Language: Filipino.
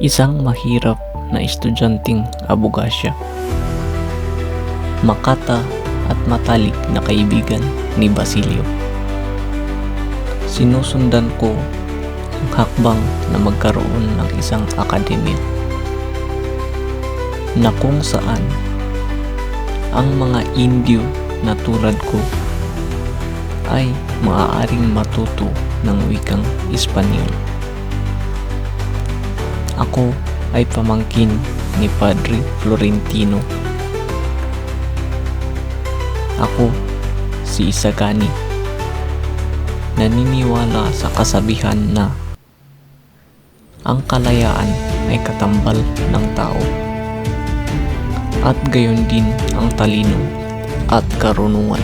Isang mahirap na estudyanteng abogasya. Makata at matalik na kaibigan ni Basilio. Sinusundan ko ang hakbang na magkaroon ng isang akademya na kung saan ang mga Indio na tulad ko ay maaaring matuto ng wikang Espanyol. Ako ay pamangkin ni Padre Florentino. Ako si Isagani. Naniniwala sa kasabihan na ang kalayaan ay katambal ng tao at gayon din ang talino at karunungan.